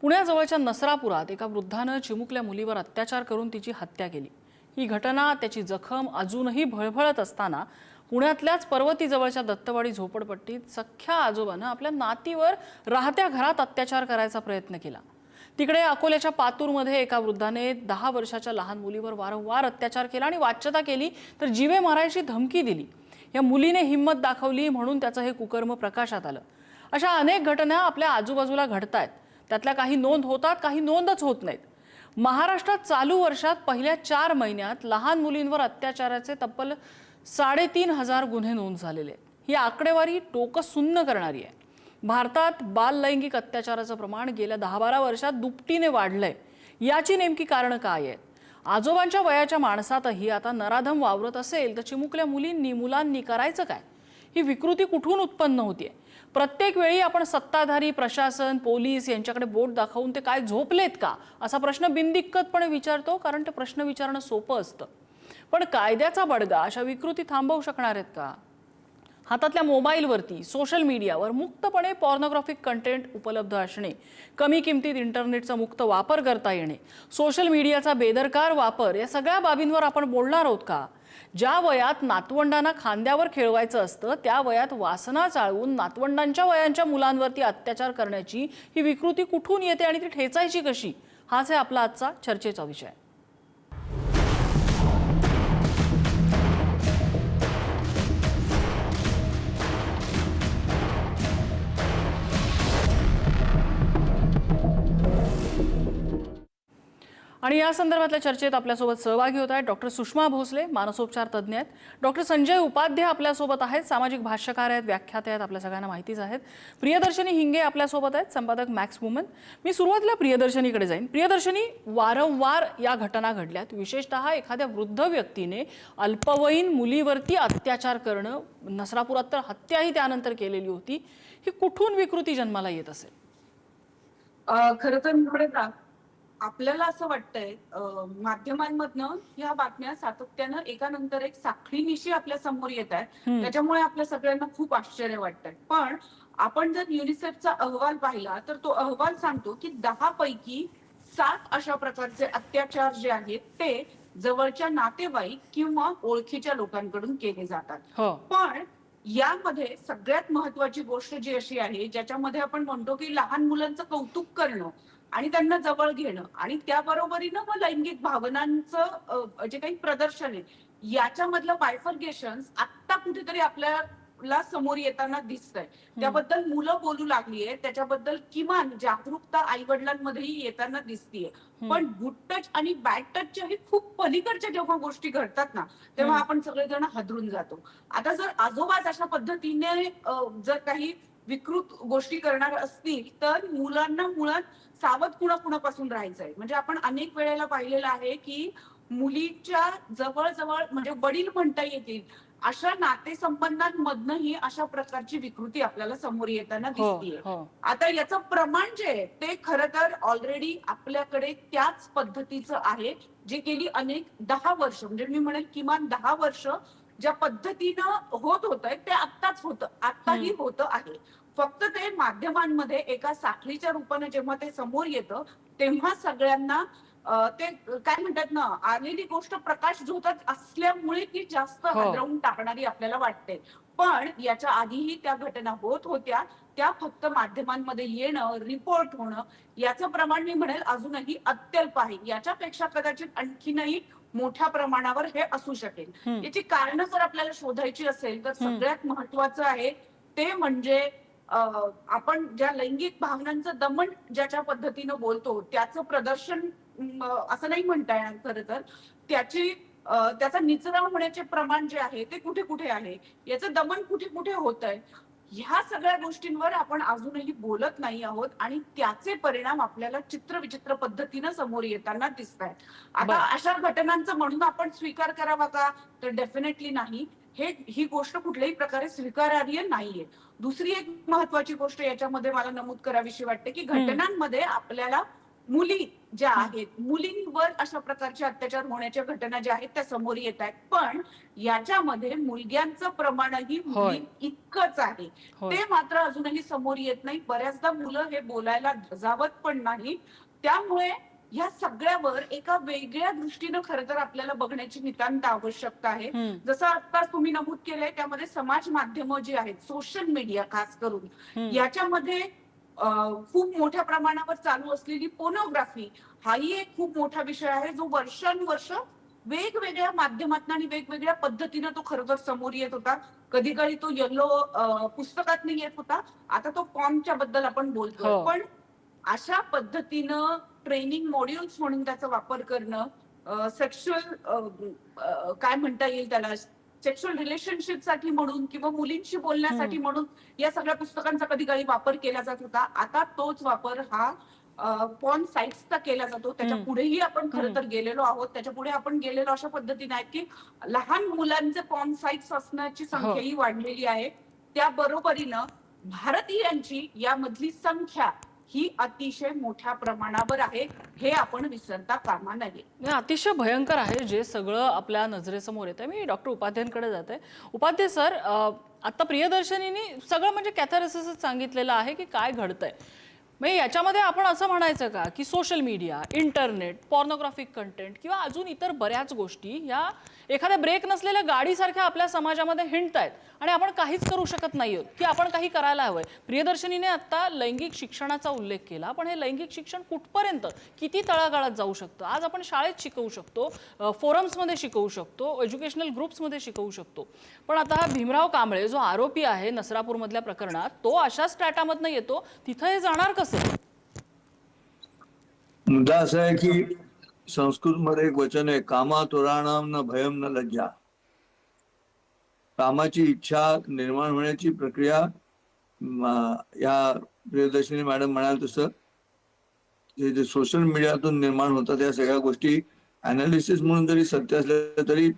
पुण्याजवळच्या नसरापुरात एका वृद्धानं चिमुकल्या मुलीवर अत्याचार करून तिची हत्या केली। ही घटना, त्याची जखम अजूनही भळभळत असताना पुण्यातल्याच पर्वतीजवळच्या दत्तवाडी झोपडपट्टीत सख्ख्या आजोबानं आपल्या नातीवर राहत्या घरात अत्याचार करायचा प्रयत्न केला। तिकडे अकोल्याच्या पातूरमध्ये एका वृद्धाने 10 वर्षाच्या लहान मुलीवर वारंवार अत्याचार केला आणि वाच्यता केली तर जीवे मारायची धमकी दिली। या मुलीने हिम्मत दाखवली म्हणून त्याचं हे कुकर्म प्रकाशात आलं। अशा अनेक घटना आपल्या आजूबाजूला घडतायत। त्यातल्या काही नोंद होतात, काही नोंदच होत नाहीत। महाराष्ट्रात चालू वर्षात पहिल्या 4 महिन्यात लहान मुलींवर अत्याचाराचे तब्बल 3,500 गुन्हे नोंद झालेले आहेत। ही आकडेवारी डोकं सुन्न करणारी आहे। भारतात बाल लैंगिक अत्याचाराचं प्रमाण गेल्या 10-12 वर्षात दुपटीने वाढलंय। याची नेमकी कारणं काय आहेत? आजोबांच्या वयाच्या माणसातही आता नराधम वावरत असेल तर चिमुकल्या मुलांनी करायचं काय? ही विकृती कुठून उत्पन्न होते? प्रत्येक वेळी आपण सत्ताधारी, प्रशासन, पोलीस यांच्याकडे बोट दाखवून ते काय झोपलेत का असा प्रश्न बिनदिक्कतपणे विचारतो, कारण ते प्रश्न विचारणं सोपं असतं। पण कायद्याचा बडगा अशा विकृती थांबवू शकणार आहेत का? हातातल्या मोबाईलवरती, सोशल मीडियावर मुक्तपणे पॉर्नोग्राफिक कंटेंट उपलब्ध असणे, कमी किमतीत इंटरनेटचा मुक्त वापर करता येणे, सोशल मीडियाचा बेदरकार वापर, या सगळ्या बाबींवर आपण बोलणार आहोत का? ज्या वयात नातवंडांना खांद्यावर खेळवायचं असतं त्या वयात वासना चाळून नातवंडांच्या वयांच्या मुलांवरती अत्याचार करण्याची ही विकृती कुठून येते आणि ती ठेचायची कशी? हाच आहे आपला आजचा चर्चेचा विषय। आणि या संदर्भातल्या चर्चेत आपल्यासोबत सहभागी होत आहेत डॉक्टर सुषमा भोसले, मानसोपचार तज्ज्ञ आहेत। डॉक्टर संजय उपाध्याय आपल्यासोबत आहेत, सामाजिक भाष्यकार आहेत, व्याख्याते आहेत, आपल्या सगळ्यांना माहितीच आहेत। प्रियदर्शनी हिंगे आपल्यासोबत आहेत, संपादक मॅक्स वुमन। मी सुरुवातीला प्रियदर्शनीकडे जाईन। प्रियदर्शनी, वारंवार या घटना घडल्यात, विशेषतः एखाद्या वृद्ध व्यक्तीने अल्पवयीन मुलीवरती अत्याचार करणं, नसरापुरात तर हत्याही त्यानंतर केलेली होती। ही कुठून विकृती जन्माला येत असेल? खरं तर आपल्याला असं वाटतंय, माध्यमांमधनं ह्या बातम्या सातत्यानं एकानंतर एक साखळीनिशी आपल्या समोर येत आहेत। त्याच्यामुळे आपल्या सगळ्यांना खूप आश्चर्य वाटतंय। पण आपण जर युनिसेफचा अहवाल पाहिला तर तो अहवाल सांगतो की 10 पैकी 7 अशा प्रकारचे अत्याचार जे आहेत ते जवळच्या नातेवाईक किंवा ओळखीच्या लोकांकडून केले जातात। पण यामध्ये सगळ्यात महत्वाची गोष्ट जी अशी आहे, ज्याच्यामध्ये आपण म्हणतो की लहान मुलांचं कौतुक करणं आणि त्यांना जवळ घेणं आणि त्याबरोबरीनं मग लैंगिक भावनांचं जे काही प्रदर्शन आहे, याच्यामधलं बायफर्गेशन आता कुठेतरी आपल्याला समोर येताना दिसतंय। त्याबद्दल मुलं बोलू लागलीये, त्याच्याबद्दल किमान जागरूकता आई वडिलांमध्येही येताना दिसतीये। पण गुड टच आणि बॅड टचच्या ही खूप पलीकडच्या जेव्हा गोष्टी घडतात ना, तेव्हा आपण सगळेजण हादरून जातो। आता जर आजोबाच अशा पद्धतीने जर काही विकृत गोष्टी करणार असतील तर मुलांना मुळात सावध कुणाकुणापासून राहायचंय। म्हणजे आपण अनेक वेळेला पाहिलेलं आहे की मुलीच्या जवळ म्हणजे वडील म्हणता येतील अशा नातेसंबंधांमधनही अशा प्रकारची विकृती आपल्याला समोर येताना दिसतीये। आता याचं प्रमाण जे आहे ते खरं तर ऑलरेडी आपल्याकडे त्याच पद्धतीचं आहे, जे गेली अनेक 10 वर्ष, म्हणजे मी म्हणेल किमान 10 वर्ष ज्या पद्धतीनं होतंय ते आत्ताही होत आहे। फक्त ते माध्यमांमध्ये एका साखळीच्या रूपाने जेव्हा ते समोर येतं तेव्हा सगळ्यांना ते काय म्हणतात ना, आलेली गोष्ट प्रकाश झोतात असल्यामुळे ती जास्त हादरवून टाकणारी आपल्याला वाटते। पण याच्या आधीही त्या घटना होत होत्या, त्या फक्त माध्यमांमध्ये येणं, रिपोर्ट होणं याचं प्रमाण मी म्हणेल अजूनही अत्यल्प आहे। याच्यापेक्षा कदाचित आणखीनही मोठ्या प्रमाणावर हे असू शकेल। याची कारणं जर आपल्याला शोधायची असेल तर सगळ्यात महत्वाचं आहे ते म्हणजे आपण ज्या लैंगिक भावनांचं दमन ज्याच्या पद्धतीनं बोलतो त्याचं प्रदर्शन असं नाही म्हणता येणार। खरं तर त्याचा निचरा होण्याचे प्रमाण जे आहे ते कुठे कुठे आहे, याचं दमन कुठे कुठे होतंय, ह्या सगळ्या गोष्टींवर आपण अजूनही बोलत नाही आहोत आणि त्याचे परिणाम आपल्याला चित्रविचित्र पद्धतीनं समोर येताना दिसत आहेत। आता अशा घटनांचा म्हणून आपण स्वीकार करावा का? तर डेफिनेटली नाही। ही गोष्ट कुठल्याही प्रकारे स्वीकारार्ह नाहीये। दुसरी एक महत्वाची गोष्ट याच्यामध्ये मला नमूद करावीशी वाटते की घटनांमध्ये आपल्याला मुली ज्या आहेत, मुलींवर अशा प्रकारचे अत्याचार होण्याच्या घटना ज्या आहेत त्या समोर येत आहेत, पण याच्यामध्ये मुलग्यांचं प्रमाणही होय. मुली इतकंच आहे. होय. ते मात्र अजूनही समोर येत नाही. बऱ्याचदा मुलं हे बोलायला धजावत पण नाही. त्यामुळे या सगळ्यावर एका वेगळ्या दृष्टीनं खरं तर आपल्याला बघण्याची नितांत आवश्यकता आहे. जसं आता तुम्ही नमूद केलंय त्यामध्ये समाज माध्यमं जी आहेत, सोशल मीडिया खास करून, याच्यामध्ये खूप मोठ्या प्रमाणावर चालू असलेली पोर्नोग्राफी हाही एक खूप मोठा विषय आहे, जो वर्षानुवर्ष वेगवेगळ्या माध्यमातून आणि वेगवेगळ्या पद्धतीनं तो खरं तर समोर येत होता. कधी काळी तो येलो पुस्तकात येत होता, आता तो पॉर्नच्या बद्दल आपण बोलतोय. हो. पण अशा पद्धतीनं ट्रेनिंग मॉड्यूल्स म्हणून त्याचा वापर करणं, सेक्शुअल काय म्हणता येईल त्याला, सेक्शुअल रिलेशनशिप साठी म्हणून किंवा मुलींशी बोलण्यासाठी म्हणून या सगळ्या पुस्तकांचा कधी काळी वापर केला जात होता. आता तोच वापर हा पॉर्न साइट्सचा केला जातो. त्याच्या पुढेही आपण खरं तर गेलेलो आहोत. त्याच्या पुढे आपण गेलेलो अशा पद्धतीने आहेत की लहान मुलांचे पॉर्न साइट्स असण्याची संख्याही वाढलेली आहे. त्या बरोबरीनं भारतीयांची यामधली संख्या ही अतिशय मोठ्या प्रमाणावर आहे, हे आपण विसरता कामा नये. नाही, अतिशय भयंकर आहे जे सगळं आपल्या नजरेसमोर येतं. मी डॉक्टर उपाध्यायांकडे जाते. उपाध्ये सर, आता प्रियदर्शनीने सगळं म्हणजे कॅथारेसिसच सांगितलेलं आहे की काय घडतंय. म्हणजे याच्यामध्ये आपण असं म्हणायचं का की social media, internet, pornographic content किंवा अजून इतर बऱ्याच गोष्टी या एखाद्या ब्रेक नसलेल्या गाडीसारख्या आपल्या समाजामध्ये हिंडतायत आणि आपण काहीच करू शकत नाही आहोत की आपण काही करायला हवंय. प्रियदर्शनीने आता लैंगिक शिक्षणाचा उल्लेख केला, पण हे लैंगिक शिक्षण कुठपर्यंत, किती तळागाळात जाऊ शकतं? आज आपण शाळेत शिकवू शकतो, फोरम्समध्ये शिकवू शकतो, एज्युकेशनल ग्रुप्समध्ये शिकवू शकतो, पण आता हा भीमराव कांबळे जो आरोपी आहे नसरापूरमधल्या प्रकरणात, तो अशा स्ट्रॅटामधनं येतो, तिथं हे जाणार कसं? मुद्दा असा आहे की संस्कृत मध्ये एक वचन आहे, कामातुराणाम न भयम न लज्जा. कामाची इच्छा निर्माण होण्याची प्रक्रिया या प्रियदर्शनी मॅडम म्हणाल तसं जे सोशल मीडियातून निर्माण होतात या सगळ्या गोष्टी अनालिसिस म्हणून जरी सत्य असल्या तरी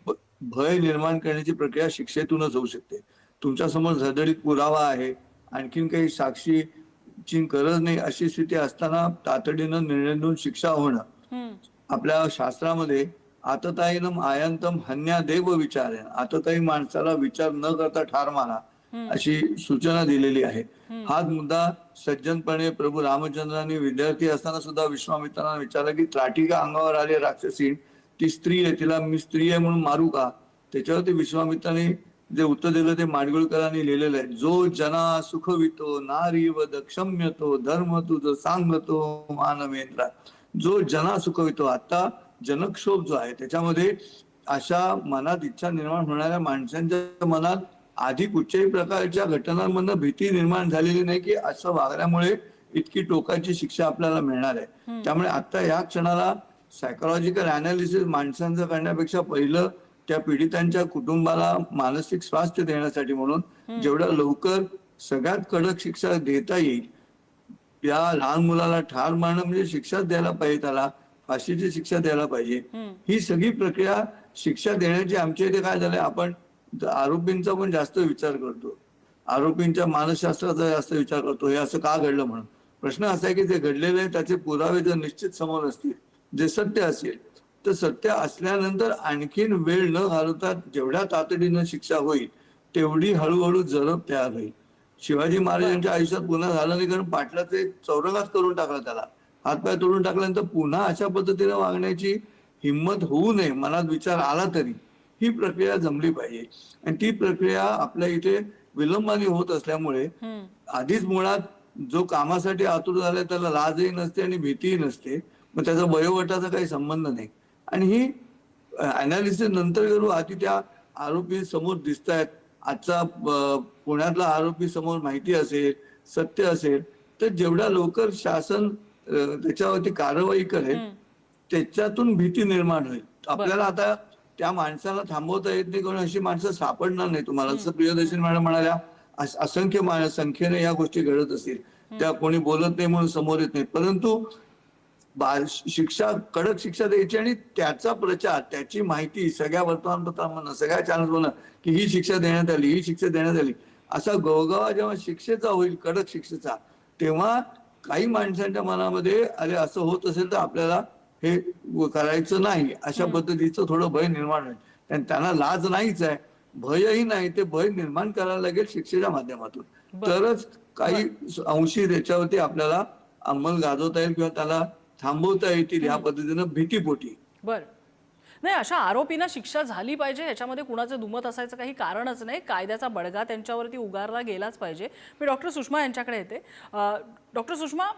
भय निर्माण करण्याची प्रक्रिया शिक्षेतूनच होऊ शकते. तुमच्या समोर धडधडीत पुरावा आहे, आणखीन काही साक्षीची गरज नाही, अशी स्थिती असताना तातडीनं निर्णय देऊन शिक्षा होणं. आपल्या शास्त्रामध्ये आतताईनम आयंतम हन्यादेव विचारेन, आतताई माणसाला विचार न करता ठार मारा अशी सूचना दिलेली आहे. हाच मुद्दा सज्जनपणे प्रभू रामचंद्रांनी विद्यार्थी असताना सुद्धा विश्वामित्रांना विचारला की त्राटिका अंगावर आली राक्षसी, ती स्त्री आहे, तिला मी स्त्री आहे म्हणून मारू का? त्याच्यावरती विश्वामित्रांनी जे उत्तर दिलं ते माडगुळकरांनी लिहिलेलं आहे. जो जना सुखवितो नारी वद क्षम्यतो धर्म तुझ सांगतो मानवेंद्रा. जो जना सुखवितो, आता जनक्षोभ जो आहे त्याच्यामध्ये अशा मनात इच्छा निर्माण होणाऱ्या माणसांच्या मनात आधी कुठच्याही प्रकारच्या घटनांमधनं भीती निर्माण झालेली नाही की असं वागण्यामुळे इतकी टोकाची शिक्षा आपल्याला मिळणार आहे. त्यामुळे आता या क्षणाला सायकोलॉजिकल अनालिसिस माणसांचं करण्यापेक्षा पहिलं त्या पीडितांच्या कुटुंबाला मानसिक स्वास्थ्य देण्यासाठी म्हणून जेवढ्या लवकर सगळ्यात कडक शिक्षा देता येईल, या लहान मुलाला ठार मारणं म्हणजे शिक्षाच द्यायला पाहिजे, त्याला फाशीची शिक्षा द्यायला पाहिजे. ही सगळी प्रक्रिया शिक्षा देण्याची आमच्या इथे काय झालंय, आपण आरोपींचा पण जास्त विचार करतो, आरोपींच्या मानसशास्त्राचा जास्त विचार करतो, हे असं का घडलं म्हणून. प्रश्न असा आहे की जे घडलेले त्याचे पुरावे जर निश्चित समोर असतील, जे सत्य असेल, तर सत्य असल्यानंतर आणखीन वेळ न घालवता जेवढ्या तातडीनं शिक्षा होईल तेवढी हळूहळू जरब तयार होईल. शिवाजी महाराजांच्या आयुष्यात पुन्हा झालं नाही, कारण पाटलाचे चौरंगाच करून टाकला, त्याला हातपाय तोडून टाकल्यानंतर पुन्हा अशा पद्धतीने वागण्याची हिंमत होऊ नये, मनात विचार आला तरी ही प्रक्रिया जमली पाहिजे. आणि ती प्रक्रिया आपल्या इथे विलंबाने होत असल्यामुळे आधीच मुळात जो कामासाठी आतुर झालाय त्याला लाजही नसते आणि भीतीही नसते, मग त्याचा वयोगटाचा काही संबंध नाही. आणि ही अनालिसिस नंतर करू, आधी त्या आरोपी समोर दिसत आहेत, आजचा पुण्यातला आरोपी समोर माहिती असेल, सत्य असेल, तर जेवढ्या लवकर शासन त्याच्यावरती कारवाई करेल त्याच्यातून भीती निर्माण होईल. आपल्याला आता त्या माणसाला थांबवता येत नाही, कारण अशी माणसं सापडणार नाही तुम्हाला. जसं प्रियदर्शनी मॅडम म्हणाल्या, असंख्य संख्येने या गोष्टी घडत असतील, त्या कोणी बोलत नाही म्हणून समोर येत नाही, परंतु शिक्षा, कडक शिक्षा द्यायची आणि त्याचा प्रचार, त्याची माहिती सगळ्या वर्तमानपत्रांमधून, सगळ्या चॅनल्समधून की ही शिक्षा देण्यात आली, ही शिक्षा देण्यात आली, असा गवगवा जेव्हा शिक्षेचा होईल, कडक शिक्षेचा, तेव्हा काही माणसांच्या मनामध्ये अरे असं होत असेल तर आपल्याला हे करायचं नाही अशा पद्धतीचं थोडं भय निर्माण होईल. आणि त्यांना लाज नाहीच आहे, भयही नाही, ते भय निर्माण करायला लागेल शिक्षेच्या माध्यमातून. तरच काही अंशी त्याच्यावरती आपल्याला अंमल गाजवता येईल किंवा त्याला थांबवता येतील ह्या पद्धतीनं भीतीपोटी. बर, नाही, अशा आरोपींना शिक्षा झाली पाहिजे, ह्याच्यामध्ये कुणाचं दुमत असायचं काही कारणच नाही. कायद्याचा बडगा त्यांच्यावरती उगारला गेलाच पाहिजे. मी डॉक्टर सुषमा यांच्याकडे येते. डॉक्टर सुषमा,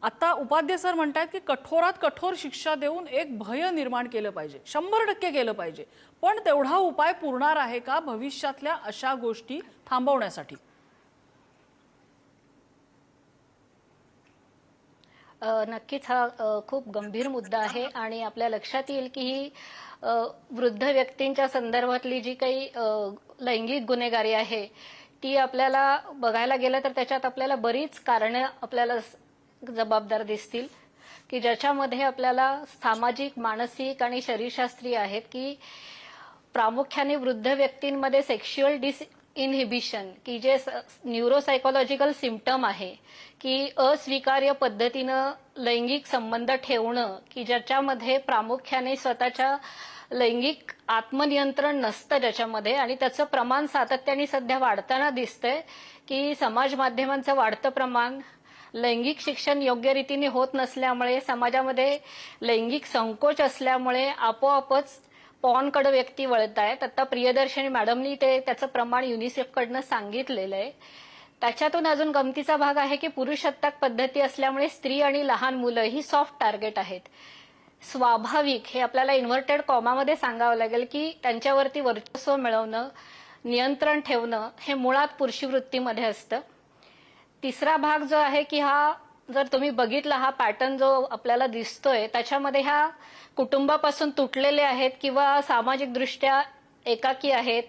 आता उपाध्ये सर म्हणतात की कठोरात कठोर शिक्षा देऊन एक भय निर्माण केलं पाहिजे, 100% केलं पाहिजे. पण तेवढा उपाय पुरणार आहे का भविष्यातल्या अशा गोष्टी थांबवण्यासाठी? नक्कीच हा खूप गंभीर मुद्दा आहे आणि आपल्या लक्षात येईल की ही वृद्ध व्यक्तींच्या संदर्भातली जी काही लैंगिक गुन्हेगारी आहे ती आपल्याला बघायला गेलं तर त्याच्यात आपल्याला बरीच कारणं आपल्याला जबाबदार दिसतील की ज्याच्यामध्ये आपल्याला सामाजिक, मानसिक आणि शरीरशास्त्रीय आहेत की प्रामुख्याने वृद्ध व्यक्तींमध्ये सेक्शुअल इनहिबिशन की जे न्यूरोसायकोलॉजिकल सिम्पटम आहे की अस्वीकार्य पद्धतीनं लैंगिक संबंध ठेवणं की ज्याच्यामध्ये प्रामुख्याने स्वतःच्या लैंगिक आत्मनियंत्रण नसतं ज्याच्यामध्ये, आणि त्याचं प्रमाण सातत्याने सध्या वाढताना दिसतंय की समाज माध्यमांचं वाढतं प्रमाण, लैंगिक शिक्षण योग्य रीतीने होत नसल्यामुळे, समाजामध्ये लैंगिक संकोच असल्यामुळे आपोआपच पॉर्नकडे व्यक्ती वळत आहेत. आता प्रियदर्शनी मॅडमनी त्याचं प्रमाण युनिसेफकडनं सांगितलेलं आहे. त्याच्यातून अजून गमतीचा भाग आहे की पुरुषसत्ताक पद्धती असल्यामुळे स्त्री आणि लहान मुलं ही सॉफ्ट टार्गेट आहेत. स्वाभाविक हे आपल्याला इन्व्हर्टेड कॉमामध्ये सांगावं लागेल की त्यांच्यावरती वर्चस्व मिळवणं, नियंत्रण ठेवणं हे मुळात पुरुषवृत्तीमध्ये असतं. तिसरा भाग जो आहे की हा जर तुम्ही बघितला हा पॅटर्न जो आपल्याला दिसतोय त्याच्यामध्ये ह्या कुटुंबापासून तुटलेले आहेत किंवा सामाजिकदृष्ट्या एकाकी आहेत,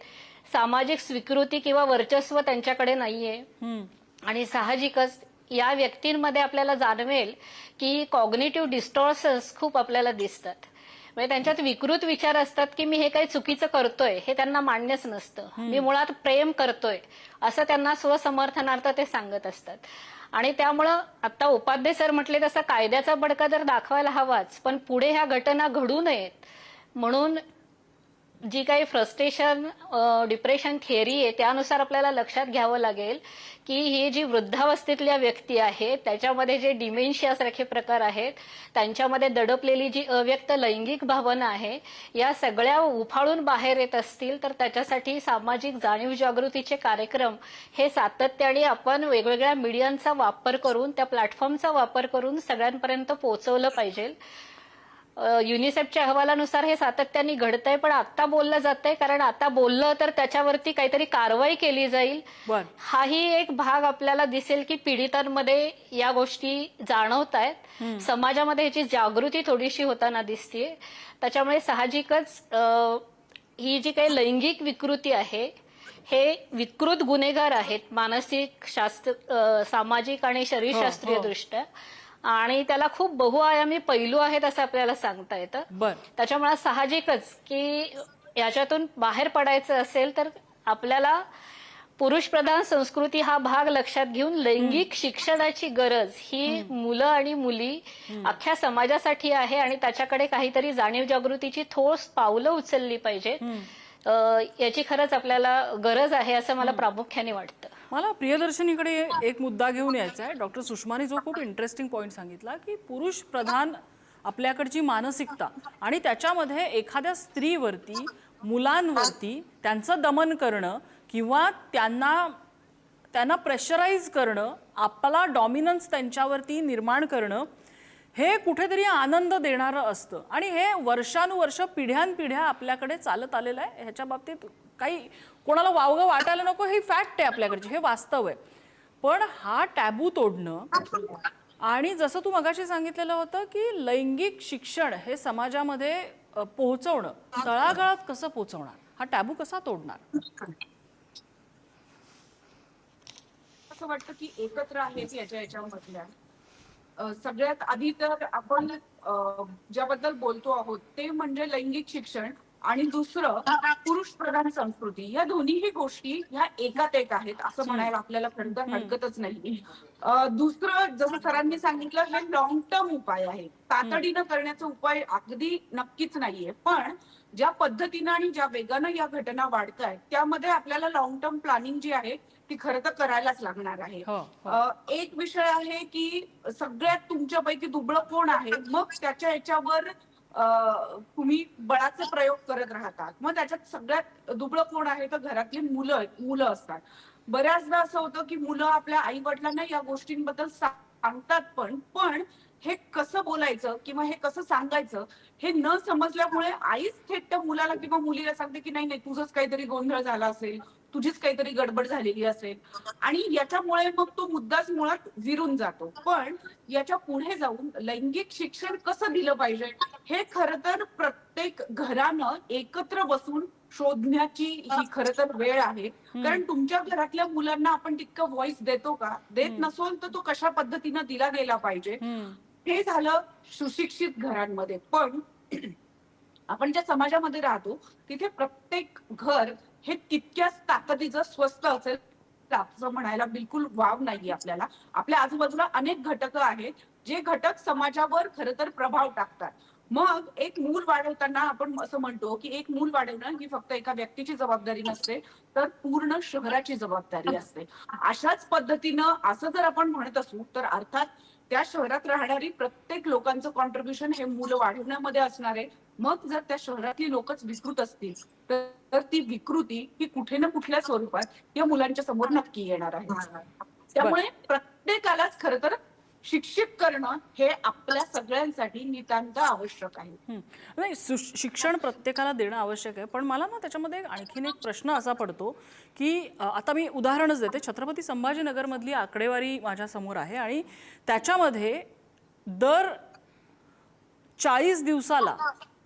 सामाजिक स्वीकृती किंवा वर्चस्व त्यांच्याकडे नाहीये. आणि साहजिकच या व्यक्तींमध्ये आपल्याला जाणवेल की कॉग्निटिव्ह डिस्टॉर्शन्स खूप आपल्याला दिसतात. म्हणजे त्यांच्यात विकृत विचार असतात की मी हे काही चुकीचं करतोय हे त्यांना मान्यच नसतं. मी मुळात प्रेम करतोय असं त्यांना स्वसमर्थनार्थ ते सांगत असतात. आणि त्यामुळं आता उपाध्ये सर म्हटले तसा कायद्याचा बडका तर दाखवायला हवाच, पण पुढे ह्या घटना घडू नयेत म्हणून जी काही फ्रस्ट्रेशन डिप्रेशन थिअरी आहे त्यानुसार आपल्याला लक्षात घ्यावं लागेल की ही जी वृद्धावस्थेतल्या व्यक्ती आहेत त्याच्यामध्ये जे डिमेन्शिया सारखे प्रकार आहेत, त्यांच्यामध्ये दडपलेली जी अव्यक्त लैंगिक भावना आहे, या सगळ्या उफाळून बाहेर येत असतील तर त्याच्यासाठी सामाजिक जाणीव जागृतीचे कार्यक्रम हे सातत्याने आपण वेगवेगळ्या मीडियांचा वापर करून, त्या प्लॅटफॉर्मचा वापर करून सगळ्यांपर्यंत पोहोचवलं पाहिजे. युनिसेफच्या अहवालानुसार हे सातत्याने घडतंय, पण आता बोललं जातंय कारण आता बोललं तर त्याच्यावरती काहीतरी कारवाई केली जाईल. हाही एक भाग आपल्याला दिसेल की पीडितांमध्ये या गोष्टी जाणवत आहेत, समाजामध्ये ह्याची जागृती थोडीशी होताना दिसतेय. त्याच्यामुळे साहजिकच ही जी काही लैंगिक विकृती आहे हे विकृत गुन्हेगार आहेत, मानसिक, सामाजिक आणि शरीरशास्त्रीय दृष्ट्या, आणि त्याला खूप बहुआयामी पैलू आहेत असं आपल्याला सांगता येतं. त्याच्यामुळे साहजिकच की याच्यातून बाहेर पडायचं असेल तर आपल्याला पुरुषप्रधान संस्कृती हा भाग लक्षात घेऊन लैंगिक शिक्षणाची गरज ही मुलं आणि मुली अख्ख्या समाजासाठी आहे आणि त्याच्याकडे काहीतरी जाणीव जागृतीची ठोस पावलं उचलली पाहिजे. याची खरंच आपल्याला गरज आहे असं मला प्रामुख्याने वाटतं. मला प्रियदर्शनीकडे एक मुद्दा घेऊन यायचा आहे. डॉक्टर सुषमाने जो खूप इंटरेस्टिंग पॉइंट सांगितला की पुरुष प्रधान आपल्याकडची मानसिकता आणि त्याच्यामध्ये एखाद्या स्त्रीवरती, मुलांवरती त्यांचं दमन करणं किंवा त्यांना प्रेशराईज करणं, आपला डॉमिनन्स त्यांच्यावरती निर्माण करणं हे कुठेतरी आनंद देणारं असतं आणि हे वर्षानुवर्ष पिढ्यानपिढ्या आपल्याकडे चालत आलेलं आहे. ह्याच्या बाबतीत काही कोणाला वावगं वाटायला नको, ही फॅक्ट आहे आपल्याकडची, हे वास्तव आहे. पण हा टॅबू तोडणं आणि जसं तू मगाशी सांगितलेलं होतं की लैंगिक शिक्षण हे समाजामध्ये पोहोचवणं, तळागाळात कसं पोहोचवणार, हा टॅबू कसा तोडणार? असं वाटतं की एकत्र आहेत याच्यामधल्या सगळ्यात आधी तर आपण ज्याबद्दल बोलतो आहोत ते म्हणजे लैंगिक शिक्षण. आणि दुसरं पुरुष प्रधान संस्कृती. या दोन्हीही गोष्टी ह्या एकात एक आहेत असं म्हणायला आपल्याला खरं तर हरकतच नाही. दुसरं जसं सरांनी सांगितलं, हे लॉंग टर्म उपाय आहे, तातडीनं करण्याचा उपाय अगदी नक्कीच नाहीये. पण ज्या पद्धतीनं आणि ज्या वेगानं या घटना वाढतायत त्यामध्ये आपल्याला लॉंग टर्म प्लॅनिंग जी आहे ती खरं तर करायलाच लागणार आहे. हो, हो. एक विषय आहे की सगळ्यात तुमच्यापैकी दुबळं कोण आहे, मग त्याच्या याच्यावर तुम्ही बळाचे प्रयोग करत राहतात. मग त्याच्यात सगळ्यात दुबळं कोण आहे तर घरातली मुलं असतात. बऱ्याचदा असं होतं की मुलं आपल्या आई वडिलांना या गोष्टींबद्दल सांगतात पण हे कसं बोलायचं किंवा हे कसं सांगायचं हे न समजल्यामुळे आईच थेट त्या मुलाला किंवा मुलीला सांगते की नाही नाही, तुझंच काहीतरी गोंधळ झाला असेल, तुझीच काहीतरी गडबड झालेली असेल, आणि याच्यामुळे मग तो मुद्दाच मुळात विरून जातो. पण याच्या पुढे जाऊन लैंगिक शिक्षण कसं दिलं पाहिजे हे खरं तर प्रत्येक घरानं एकत्र बसून शोधण्याची ही खरं तर वेळ आहे. कारण तुमच्या घरातल्या मुलांना आपण तितकं व्हॉइस देतो का, देत नसोल तर तो कशा पद्धतीनं दिला गेला पाहिजे. हे झालं सुशिक्षित घरांमध्ये. पण आपण ज्या समाजामध्ये राहतो तिथे प्रत्येक घर हे तितक्याच ताकदीचं स्वस्त असेल असं म्हणायला बिलकुल वाव नाहीये आपल्याला. आपल्या आजूबाजूला अनेक घटक आहेत जे घटक समाजावर खरं तर प्रभाव टाकतात. मग एक मूल वाढवताना आपण असं म्हणतो की एक मूल वाढवणं ही फक्त एका व्यक्तीची जबाबदारी नसते, तर पूर्ण शहराची जबाबदारी असते. अशाच पद्धतीनं असं जर आपण म्हणत असू तर अर्थात त्या शहरात राहणारी प्रत्येक लोकांचं कॉन्ट्रीब्युशन हे मुलं वाढवण्यामध्ये असणार आहे. मग जर त्या शहरातली लोकच विकृत असतील तर ती विकृती ही कुठे ना कुठल्या स्वरूपात या मुलांच्या समोर नक्की येणार आहे. त्यामुळे प्रत्येकालाच खरं तर शिक्षित करणं हे आपल्या सगळ्यांसाठी नितांत आवश्यक आहे. नाही, शिक्षण प्रत्येकाला देणं आवश्यक आहे. पण मला ना त्याच्यामध्ये आणखीन एक प्रश्न असा पडतो की आता मी उदाहरणच देते. छत्रपती संभाजीनगरमधली आकडेवारी माझ्या समोर आहे आणि त्याच्यामध्ये दर 40 दिवसाला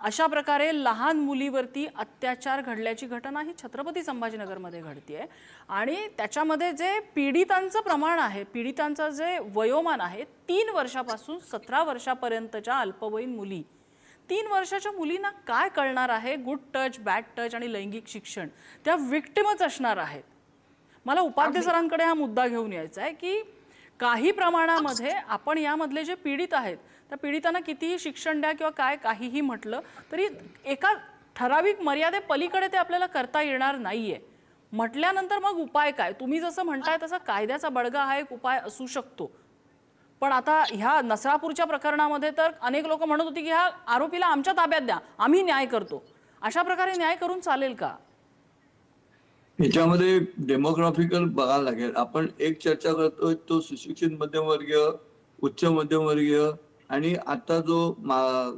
अशा प्रकारे लहान मुलीवरती अत्याचार घडल्याची घटना ही छत्रपती संभाजीनगरमध्ये घडतीये. आणि त्याच्यामध्ये जे पीडितांचं प्रमाण आहे, पीडितांचं जे वयोमान आहे, 3 वर्षापासून 17 वर्षापर्यंतच्या अल्पवयीन मुली, 3 वर्षाच्या मुलींना काय कळणार आहे गुड टच, बॅड टच आणि लैंगिक शिक्षण? त्या विक्टिमच असणार आहेत. मला उपाध्याय सरांकडे हा मुद्दा घेऊन यायचा आहे की काही प्रमाणामध्ये आपण यामधले जे पीडित आहेत त्या पीडितांना कितीही शिक्षण द्या किंवा काय काहीही म्हटलं तरी एका ठराविक मर्यादे पलीकडे ते आपल्याला करता येणार नाहीये. म्हटल्यानंतर मग उपाय काय? तुम्ही जसं म्हणताय तसं कायद्याचा बडगा हा एक उपाय असू शकतो. पण आता ह्या नसरापूरच्या प्रकरणामध्ये तर अनेक लोक म्हणत होती की ह्या आरोपीला आमच्या ताब्यात द्या, आम्ही न्याय करतो. अशा प्रकारे न्याय करून चालेल का? याच्यामध्ये डेमोग्राफिकल बघायला लागेल. आपण एक चर्चा करतोय तो सुशिक्षित मध्यमवर्गीय, उच्च मध्यमवर्गीय आणि आता जो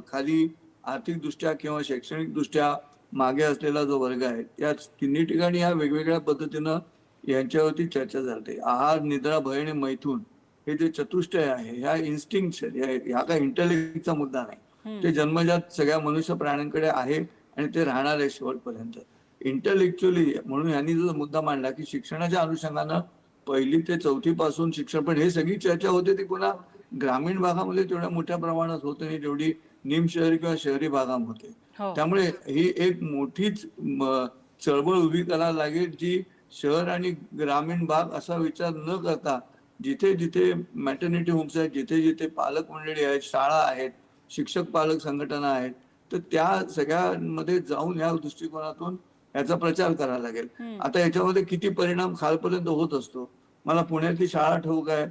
खाली आर्थिकदृष्ट्या किंवा शैक्षणिकदृष्ट्या मागे असलेला जो वर्ग आहे, या तिन्ही ठिकाणी ह्या वेगवेगळ्या पद्धतीनं यांच्यावरती चर्चा चालते. आहार, निद्रा, भय आणि मैथून हे जे चतुष्टय आहे, ह्या इन्स्टिंक्ट्स ह्या काही इंटेलेक्टचा मुद्दा नाही. ते जन्मजात सगळ्या मनुष्य प्राण्यांकडे आहे आणि ते राहणार आहे शेवटपर्यंत. इंटेलेक्च्युअली म्हणून यांनी जो मुद्दा मांडला की शिक्षणाच्या अनुषंगानं 1ली ते 4थी पासून शिक्षण, पण हे सगळी चर्चा होते ती पुन्हा ग्रामीण भागामध्ये तेवढ्या मोठ्या प्रमाणात होत नाही जेवढी निम शहरी किंवा शहरी भागामध्ये. त्यामुळे ही एक मोठीच चळवळ उभी करायला लागेल जी शहर आणि ग्रामीण भाग असा विचार न करता जिथे जिथे मॅटर्निटी होम्स आहेत, जिथे जिथे पालक मंडळी आहेत, शाळा आहेत, शिक्षक पालक संघटना आहेत, तर त्या सगळ्यांमध्ये जाऊन या दृष्टिकोनातून याचा प्रचार करायला लागेल. आता याच्यामध्ये किती परिणाम खालपर्यंत होत असतो मला पुण्यातली शाळा ठाऊक आहे,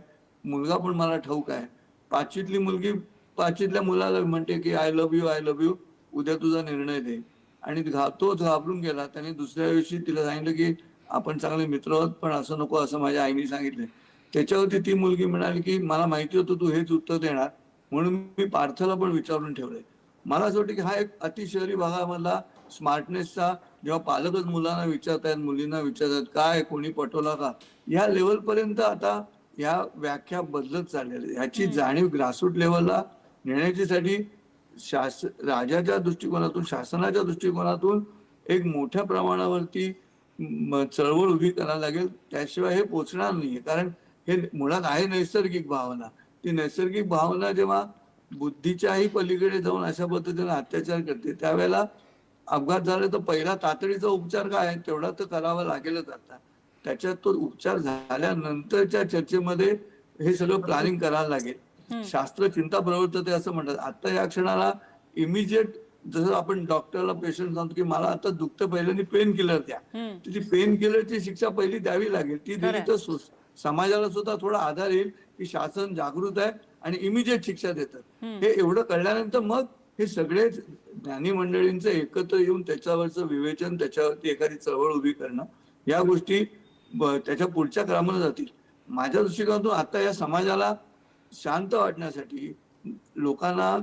मुलगा पण मला ठाऊक आहे. 5वीतली मुलगी 5वीतल्या मुलाला म्हणते की I love you, I love you, उद्या तुझा निर्णय दे. आणि तोच घाबरून गेला. त्याने दुसऱ्या दिवशी तिला सांगितलं की आपण चांगले मित्र आहोत पण असं नको, असं माझ्या आईने सांगितलं. त्याच्यावरती ती मुलगी म्हणाली की मला माहिती होतं तू हेच उत्तर देणार म्हणून मी पार्थला पण विचारून ठेवलंय. मला असं वाटतं की हा एक अतिशहरी भागामधला स्मार्टनेसचा, जेव्हा पालकच मुलांना विचारतायत, मुलींना विचारतात काय कोणी पटवला का, या लेवलपर्यंत आता या व्याख्या बदलत चाललेल्या. ह्याची जाणीव ग्रासरूट लेवलला नेण्यासाठी राजाच्या दृष्टिकोनातून, शासनाच्या दृष्टिकोनातून एक मोठ्या प्रमाणावरती चळवळ उभी करायला लागेल. त्याशिवाय हे पोचणार नाहीये. कारण हे मुळात आहे नैसर्गिक भावना. ती नैसर्गिक भावना जेव्हा बुद्धीच्याही पलीकडे जाऊन अशा पद्धतीने अत्याचार करते त्यावेळेला अपघात झाला तर पहिला तातडीचा उपचार काय आहे तेवढा तर करावा लागेलच आता. त्याच्यात तो उपचार झाल्यानंतरच्या चर्चेमध्ये हे सगळं प्लॅनिंग करायला लागेल. शास्त्र चिंता प्रवर्तते असं म्हणतात. आता या क्षणाला इमिजिएट जसं आपण डॉक्टरला पेशंट सांगतो की मला आता दुखतं पहिल्यांदा पेन किलर द्या, ती पेन किलरची शिक्षा पहिली द्यावी लागेल. ती दिली तर समाजाला सुद्धा थोडा आधार येईल की शासन जागृत आहे आणि इमिजिएट शिक्षा देतात. हे एवढं कळल्यानंतर मग हे सगळे ज्ञानी मंडळींचं एकत्र येऊन त्याच्यावरचं विवेचन, त्याच्यावरती एखादी चळवळ उभी करणं, या गोष्टी त्याच्या पुढच्या क्रमाने जातील. माझ्या दृष्टिकोनातून आता या समाजाला शांत वाटण्यासाठी लोकांना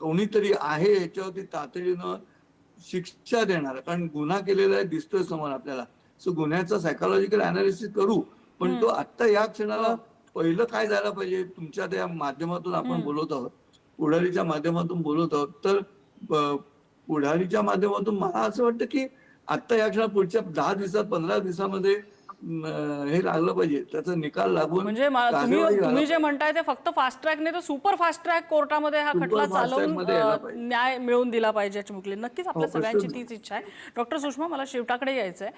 कोणीतरी आहे याच्यावरती तातडीनं शिक्षा देणार, कारण गुन्हा केलेला आहे दिसतोय समोर आपल्याला. सो गुन्ह्याचा सायकोलॉजिकल अनालिसिस करू, पण तो आता या क्षणाला पहिलं काय झालं पाहिजे. तुमच्या त्या माध्यमातून आपण बोलत आहोत, पुढारीच्या माध्यमातून बोलत आहोत, तर पुढारीच्या माध्यमातून मला असं वाटतं की आता या क्षणात पुढच्या 10 दिवसात 15 दिवसामध्ये हे लागलं पाहिजे, त्याचा निकाल लागून म्हणजे तुम्ही जे म्हणताय ते फक्त फास्ट ट्रॅक नाही तर सुपर फास्ट ट्रॅक कोर्टामध्ये हा खटला चालवून न्याय मिळवून दिला पाहिजे चिमुकली. नक्कीच आपल्या सगळ्यांची तीच इच्छा आहे. डॉक्टर सुषमा, मला शेवटाकडे यायचंय.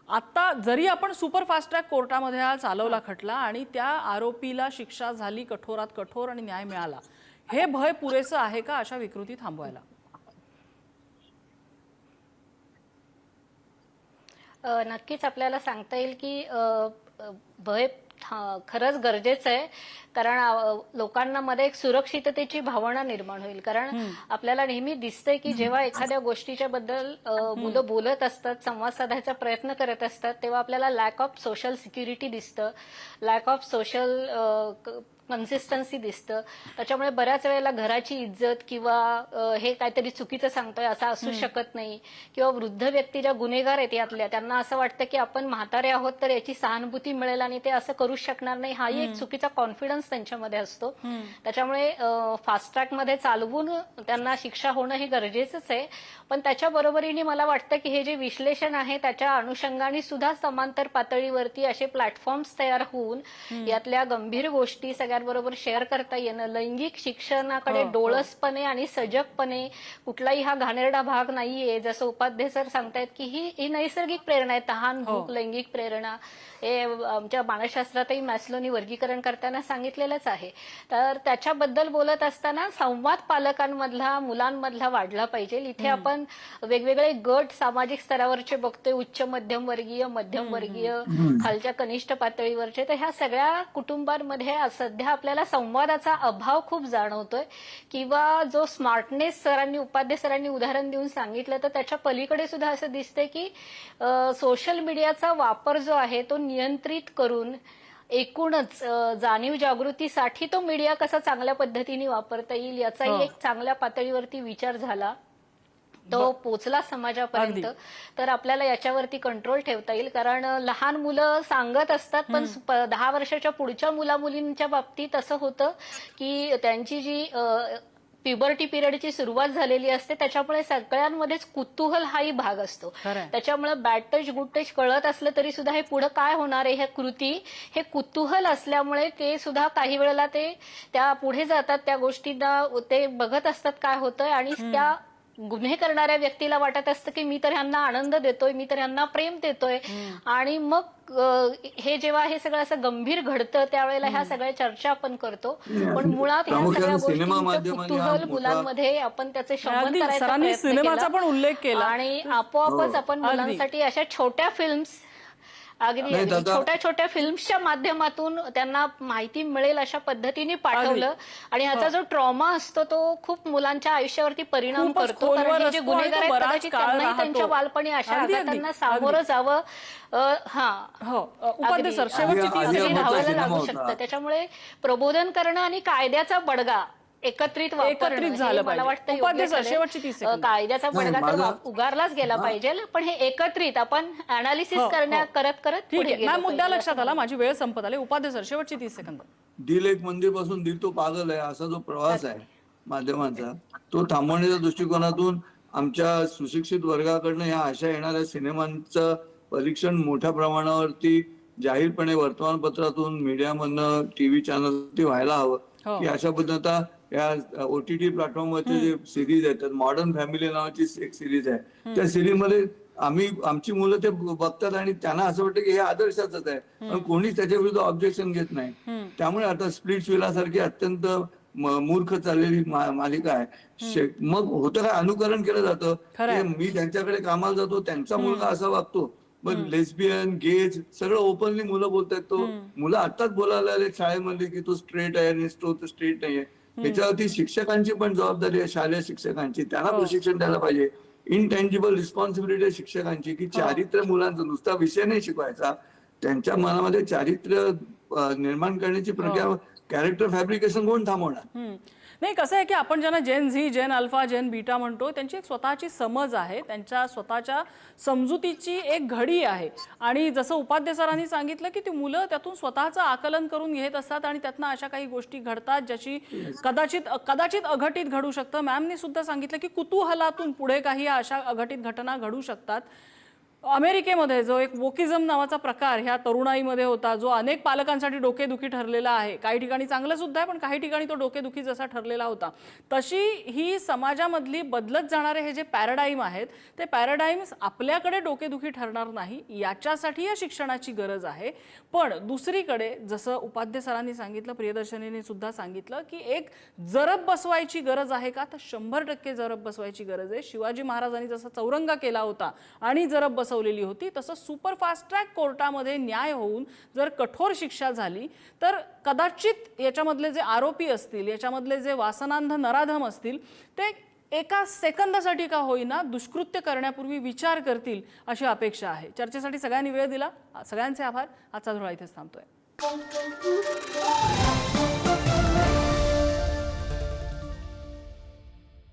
आता जरी आपण सुपर फास्ट ट्रॅक कोर्टामध्ये हा चालवला खटला आणि त्या आरोपीला शिक्षा झाली कठोरात कठोर आणि न्याय मिळाला, हे भय पुरेसं आहे का अशा विकृती थांबवायला? नक्कीच आपल्याला सांगता येईल की भय खरंच गरजेचं आहे, कारण लोकांना मध्ये एक सुरक्षिततेची भावना निर्माण होईल. कारण आपल्याला नेहमी दिसतंय की जेव्हा एखाद्या गोष्टीच्या बद्दल मुलं बोलत असतात, संवाद साधायचा प्रयत्न करत असतात, तेव्हा आपल्याला लॅक ऑफ सोशल सिक्युरिटी दिसतं, लॅक ऑफ सोशल कन्सिस्टन्सी दिसतं. त्याच्यामुळे बऱ्याच वेळेला घराची इज्जत किंवा हे काहीतरी चुकीचं सांगतोय असं असू शकत नाही, किंवा वृद्ध व्यक्ती ज्या गुन्हेगार आहेत यातल्या, त्यांना असं वाटतं की आपण म्हातारे आहोत तर याची सहानुभूती मिळेल आणि ते असं करूच शकणार नाही, हाही एक चुकीचा कॉन्फिडन्स त्यांच्यामध्ये असतो. त्याच्यामुळे फास्ट ट्रॅक मध्ये चालवून त्यांना शिक्षा होणं हे गरजेचंच आहे. पण त्याच्या बरोबरीने मला वाटतं की हे जे विश्लेषण आहे त्याच्या अनुषंगाने सुद्धा समांतर पातळीवरती असे प्लॅटफॉर्म्स तयार होऊन यातल्या गंभीर गोष्टी सगळ्यांबरोबर शेअर करता येणं, लैंगिक शिक्षणाकडे डोळसपणे आणि सजगपणे, कुठलाही हा घाणेरडा भाग नाहीये, जसं उपाध्ये सर सांगतायत की ही नैसर्गिक प्रेरणा आहे, तहान, भूक, लैंगिक प्रेरणा, हे आमच्या मानसशास्त्रातही मॅस्लोनी वर्गीकरण करताना सांगितलेलंच आहे. तर त्याच्याबद्दल बोलत असताना संवाद पालकांमधला, मुलांमधला वाढला पाहिजे. इथे आपण वेगवेगळे गट सामाजिक स्तरावरचे बघतोय, उच्च मध्यम वर्गीय, मध्यम वर्गीय, खालच्या कनिष्ठ पातळीवरचे. तर ह्या सगळ्या कुटुंबांमध्ये सध्या आपल्याला संवादाचा अभाव खूप जाणवतोय, किंवा जो स्मार्टनेस सरांनी, उपाध्ये सरांनी उदाहरण देऊन सांगितलं, तर त्याच्या पलीकडे सुद्धा असं दिसतंय की सोशल मीडियाचा वापर जो आहे तो नियंत्रित करून एकूणच जाणीव जागृतीसाठी तो मीडिया कसा चांगल्या पद्धतीने वापरता येईल याचाही एक चांगल्या पातळीवरती विचार झाला, तो पोचला समाजापर्यंत, तर आपल्याला याच्यावरती कंट्रोल ठेवता येईल. कारण लहान मुलं सांगत असतात, पण 10 वर्षाच्या पुढच्या मुला-मुलींच्या बाबतीत असं होतं की त्यांची जी प्युबर्टी पिरियडची सुरुवात झालेली असते, त्याच्यामुळे सगळ्यांमध्येच कुतूहल हाही भाग असतो. त्याच्यामुळे बॅड टच गुड टच कळत असलं तरी सुद्धा हे पुढे काय होणार आहे, ह्या कृती, हे कुतूहल असल्यामुळे ते सुद्धा काही वेळेला ते त्या पुढे जातात, त्या गोष्टींना ते बघत असतात काय होतंय, आणि त्या गुन्हे करणाऱ्या व्यक्तीला वाटत असतं की मी तर ह्यांना आनंद देतोय, मी तर ह्यांना प्रेम देतोय, आणि मग हे जेव्हा हे सगळं असं गंभीर घडतं त्यावेळेला ह्या सगळ्या चर्चा आपण करतो. पण मुळात ह्या सगळ्या गोष्टींचं कुतूहल मुलांमध्ये आपण त्याचे शमन करायचा प्रयत्न केला, आणि आपोआपच आपण मुलांसाठी अशा छोट्या फिल्म्स, अगदी छोट्या छोट्या फिल्म्सच्या माध्यमातून त्यांना माहिती मिळेल अशा पद्धतीने पाठवलं, आणि ह्याचा जो ट्रॉमा असतो तो खूप मुलांच्या आयुष्यावरती परिणाम करतो. कारण हे जे गुन्हेगार आहेत कदाचित त्यांनाही त्यांच्या बालपणी अशा आघातांना सामोरं जावं उपाध्ये सर शेवटची धावायला लागू शकतं. त्याच्यामुळे प्रबोधन करणं आणि कायद्याचा बडगा एकत्रित झालं मला वाटतं. कायद्याचा बडगा तर उगारलाच गेला पाहिजे, पण हे एकत्रित आपण अनालिसिस करत मुद्दा लक्षात आला. माझी वेळ संपत आली. उपाध्ये सर शेवटची 30 सेकंद. दिल एक मंदिर पासून दिल तो पागल आहे असा जो प्रवास आहे माध्यमांचा, तो थांबवण्याच्या दृष्टिकोनातून आमच्या सुशिक्षित वर्गाकडनं ह्या अशा येणाऱ्या सिनेमांचं परीक्षण मोठ्या प्रमाणावरती जाहीरपणे वर्तमानपत्रातून, मीडियामधनं, टीव्ही चॅनलवरती व्हायला हवं. हो. की अशा पद्धतीने आता या OTT प्लॅटफॉर्मवरचे जे सिरीज आहेत, मॉडर्न फॅमिली नावाची एक सिरीज आहे, त्या सिरीज मध्ये आमची मुलं ते बघतात आणि त्यांना असं वाटतं की हे आदर्शाचंच आहे, पण कोणीच त्याच्या विरुद्ध ऑब्जेक्शन घेत नाही. त्यामुळे आता स्प्लिट्स विला सारखी अत्यंत मूर्ख चाललेली मालिका आहे. मग होतं काय, अनुकरण केलं जातं. खरंय. की मी त्यांच्याकडे कामाला जातो, त्यांचा मुलगा असा वागतो, पण लेस्बियन गेज सगळं ओपनली मुलं बोलतायत. तो मुलं आताच बोलायला लागले शाळेमध्ये की तो स्ट्रेट आहे आणि तो स्ट्रेट नाहीये. त्याच्यावरती शिक्षकांची पण जबाबदारी आहे, शालेय शिक्षकांची. त्यांना प्रशिक्षण द्यायला पाहिजे. इनटेंजिबल रिस्पॉन्सिबिलिटी आहे शिक्षकांची की चारित्र्य मुलांचं नुसता विषय नाही शिकवायचा, त्यांच्या मनामध्ये चारित्र्य निर्माण करण्याची प्रक्रिया, कॅरेक्टर फॅब्रिकेशन कोण थांबवणार. नाही, कसं आहे की आपण ज्यांना जेन झी, जेन अल्फा, जेन बीटा म्हणतो, त्यांची एक स्वतःची समज आहे, त्यांच्या स्वतःच्या समजुतीची एक घडी आहे. आणि जसं उपाध्ये सरांनी सांगितलं की ती मुलं त्यातून स्वतःचं आकलन करून घेत असतात आणि त्यातनं अशा काही गोष्टी घडतात ज्याची कदाचित अघटित घडू शकतं. मॅमनी सुद्धा सांगितलं की कुतूहलातून पुढे काही अशा अघटित घटना घडू शकतात. अमेरिकेमध्ये जो एक वोकिझम नावाचा प्रकार ह्या तरुणाईमध्ये होता, जो अनेक पालकांसाठी डोकेदुखी ठरलेला आहे, काही ठिकाणी चांगलं सुद्धा आहे पण काही ठिकाणी तो डोकेदुखी जसा ठरलेला होता, तशी ही समाजामधली बदलत जाणारे हे जे पॅराडाईम आहेत, ते पॅराडाईम्स आपल्याकडे डोकेदुखी ठरणार नाही, याच्यासाठी या शिक्षणाची गरज आहे. पण दुसरीकडे जसं उपाध्ये सरांनी सांगितलं, प्रियदर्शनीने सुद्धा सांगितलं की एक जरब बसवायची गरज आहे का, तर 100% जरब बसवायची गरज आहे. शिवाजी महाराजांनी जसा चौरंगा केला होता आणि जरब बसवलेली होती, तसं सुपर फास्ट ट्रॅक कोर्टामध्ये न्याय होऊन जर कठोर शिक्षा झाली तर कदाचित याच्यामधले जे आरोपी असतील, याच्यामधले जे वासनांध नराधम असतील, ते एका सेकंदासाठी का होईना दुष्कृत्य करण्यापूर्वी विचार करतील अशी अपेक्षा आहे. चर्चेसाठी सगळ्यांनी वेळ दिला, सगळ्यांचे आभार. आजचा धुळा इथेच थांबतोय.